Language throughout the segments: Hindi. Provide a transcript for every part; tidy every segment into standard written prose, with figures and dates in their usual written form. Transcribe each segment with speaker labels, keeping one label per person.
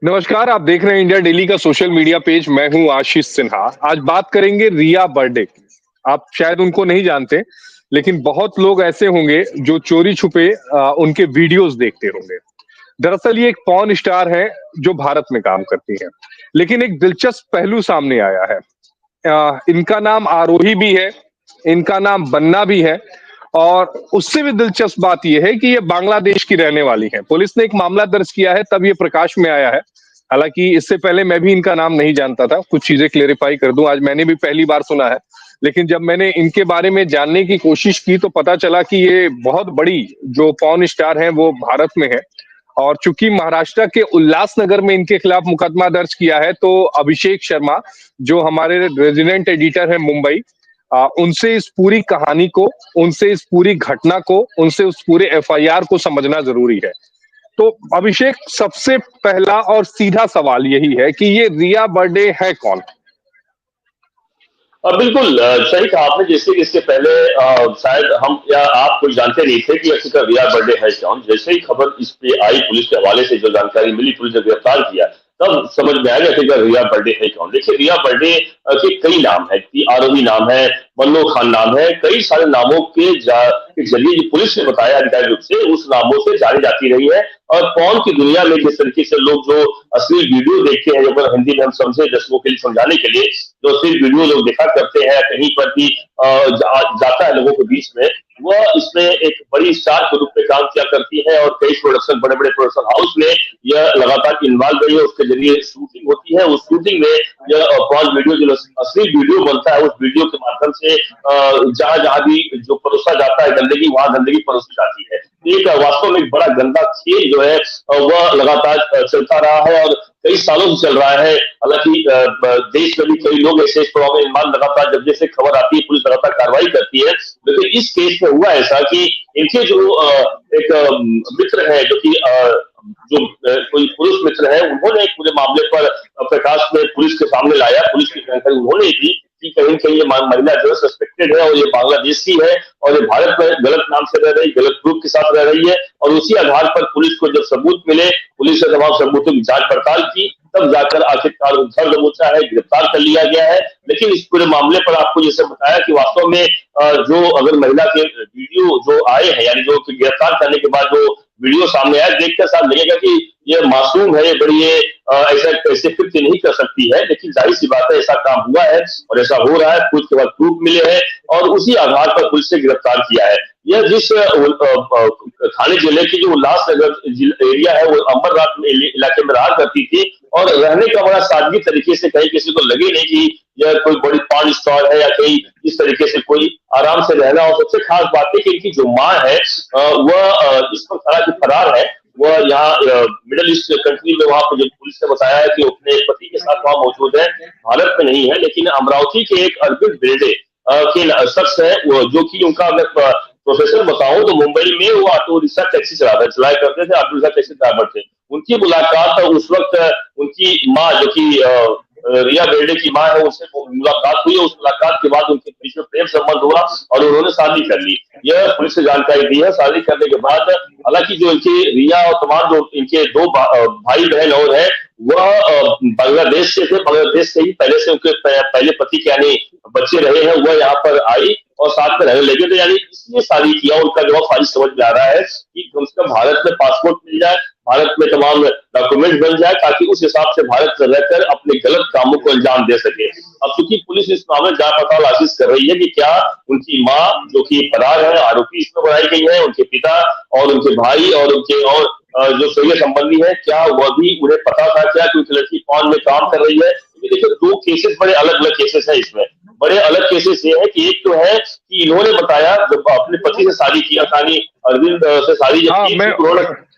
Speaker 1: नमस्कार, आप देख रहे हैं इंडिया डेली का सोशल मीडिया पेज। मैं हूं आशीष सिन्हा। आज बात करेंगे रिया बर्डे की। आप शायद उनको नहीं जानते, लेकिन बहुत लोग ऐसे होंगे जो चोरी छुपे उनके वीडियोस देखते होंगे। दरअसल ये एक पॉर्न स्टार है जो भारत में काम करती है, लेकिन एक दिलचस्प पहलू सामने आया है। इनका नाम आरोही भी है, इनका नाम बन्ना भी है, और उससे भी दिलचस्प बात यह है कि ये बांग्लादेश की रहने वाली है। पुलिस ने एक मामला दर्ज किया है, तब ये प्रकाश में आया है। हालांकि इससे पहले मैं भी इनका नाम नहीं जानता था। कुछ चीजें क्लेरिफाई कर दूं, आज मैंने भी पहली बार सुना है। लेकिन जब मैंने इनके बारे में जानने की कोशिश की तो पता चला कि ये बहुत बड़ी जो पॉर्न स्टार है वो भारत में है। और चूंकि महाराष्ट्र के उल्लासनगर में इनके खिलाफ मुकदमा दर्ज किया है, तो अभिषेक शर्मा जो हमारे रेजिडेंट एडिटर है मुंबई, उनसे इस पूरी कहानी को, उनसे इस पूरी घटना को, उनसे उस पूरे एफआईआर को समझना जरूरी है। तो अभिषेक, सबसे पहला और सीधा सवाल यही है कि ये रिया बर्डे है कौन?
Speaker 2: बिल्कुल सही कहा आपने। जैसे कि इसके पहले शायद हम या आप कोई जानते नहीं थे कि आखिरकार रिया बर्डे है कौन। जैसे ही खबर इस पे आई, पुलिस के हवाले से जो जानकारी मिली, पुलिस ने गिरफ्तार किया, तब समझ में आया कि आखिरकार रिया बर्डे है कौन। देखिए, रिया बर्डे के कई नाम है, आरोही नाम है, मन्नो खान नाम है, कई सारे नामों के जरिए जो पुलिस ने बताया अधिकारिक रूप से, उस नामों से जानी जाती रही है। और पॉर्न की दुनिया में जिस तरीके से लोग जो असली वीडियो देखते हैं, अगर हिंदी में हम समझे दर्शकों के लिए, समझाने के लिए, जो असली वीडियो लोग देखा करते हैं, कहीं पर भी जाता है लोगों के बीच में, वह इसमें एक बड़ी स्टार के रूप में काम किया करती है। और कई प्रोडक्शन, बड़े बड़े प्रोडक्शन हाउस में यह लगातार इन्वॉल्व रही है। उसके जरिए शूटिंग होती है, उस शूटिंग में यह पॉर्न वीडियो, जो असली वीडियो बनता है, उस वीडियो के माध्यम से जहां जहां भी जो परोसा जाता है गंदगी, वहां गंदगी परोसी जाती है। एक वास्तव में एक बड़ा गंदा खेल जो है वह लगातार चलता रहा है और कई सालों से चल रहा है। हालांकि देश में भी कई लोग ऐसे प्रॉब्लम में इन्वॉल्व, लगातार जब जैसे खबर आती है पुलिस लगातार कार्रवाई करती है। लेकिन इस केस में हुआ ऐसा कि इनके जो एक मित्र है, जो कि कोई पुरुष मित्र है, उन्होंने पूरे मामले पर प्रकाश में पुलिस के सामने लाया। पुलिस की जानकारी उन्होंने दी कि कहीं कहीं ये महिला जो है सस्पेक्टेड है और ये बांग्लादेश की है और ये भारत में गलत नाम से रह रही, गलत प्रूफ के साथ रह रही है। और उसी आधार पर पुलिस को जब सबूत मिले, पुलिस ने तमाम सबूतों की जांच पड़ताल की, तब जाकर आखिरकार उद्धार दबोचा है, गिरफ्तार कर लिया गया है। लेकिन इस पूरे मामले पर आपको जैसे बताया कि वास्तव में जो अगर महिला के वीडियो जो आए हैं, यानी जो गिरफ्तार करने के बाद जो वीडियो सामने आया, देखकर साथ लगेगा कि ये मासूम है, ये बड़ी ऐसा कैसे कृत्य नहीं कर सकती है। लेकिन जाहिर सी बात है, ऐसा काम हुआ है और ऐसा हो रहा है। पुलिस के बाद प्रूफ मिले हैं और उसी आधार पर पुलिस ने गिरफ्तार किया है। यह जिस थाने जिले की जो उल्लासनगर एरिया है, वो अमरनाथ इलाके में रहा करती थी और रहने का बड़ा सादगी तरीके से, कहीं किसी को लगे नहीं कि यह कोई बड़ी पॉर्न स्टार है या कहीं इस तरीके से, कोई आराम से रहना। और सबसे खास बात है कि इनकी जो माँ है वह इस पर फरार है। वह यहाँ मिडिल ईस्ट कंट्री में, वहां पर जो पुलिस ने बताया है कि अपने पति के साथ वहां मौजूद है, भारत में नहीं है। लेकिन अमरावती के एक अरविंद बेर्डे के शख्स है, जो कि उनका अगर प्रोफेसर बताऊं तो मुंबई में वो ऑटो रिक्शा टैक्सी चलाया करते थे, ऑटो रिक्शा टैक्सी ड्राइवर थे। उनकी मुलाकात उस वक्त उनकी माँ, जो कि रिया बेर्डे की माँ है, उससे मुलाकात हुई। उस मुलाकात के बाद उनके बीच में प्रेम संबंध हुआ और उन्होंने शादी कर ली। यह पुलिस ने जानकारी दी है। शादी करने के बाद हालांकि जो इनकी रिया और तमाम जो इनके दो भाई बहन और है, वह बांग्लादेश से थे। बांग्लादेश से ही पहले से उनके पहले पति के यानी बच्चे रहे हैं, वह यहाँ पर आई और साथ में रहने लगे। तो यानी इसलिए शादी किया। उनका जवाब आज समझ में आ रहा है कि कम से कम भारत में पासपोर्ट मिल जाए, भारत में तमाम डॉक्यूमेंट बन जाए, ताकि उस हिसाब से भारत में रहकर अपने गलत कामों को अंजाम दे सके। अब चूंकि पुलिस इस मामले में जांच पड़ताल आशीष कर रही है कि क्या उनकी माँ, जो कि फरार है, आरोपी इसमें बनाई गई है, उनके पिता और उनके भाई और उनके और जो सगे संबंधी है, क्या वह भी उन्हें पता था क्या कि उनकी लड़की पॉर्न में काम कर रही है। देखिए, दो केसेस बड़े अलग अलग केसेस है। इसमें बड़े अलग केसेस ये है कि एक तो है कि इन्होंने बताया जब अपने पति से शादी किया था, अरविंद से शादी जब की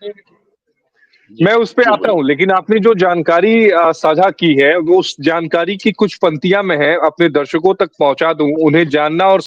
Speaker 2: थी,
Speaker 1: मैं उस पे आता हूँ, लेकिन आपने जो जानकारी साझा की है वो उस जानकारी की कुछ पंक्तियां मैं है अपने दर्शकों तक पहुंचा दूं, उन्हें जानना और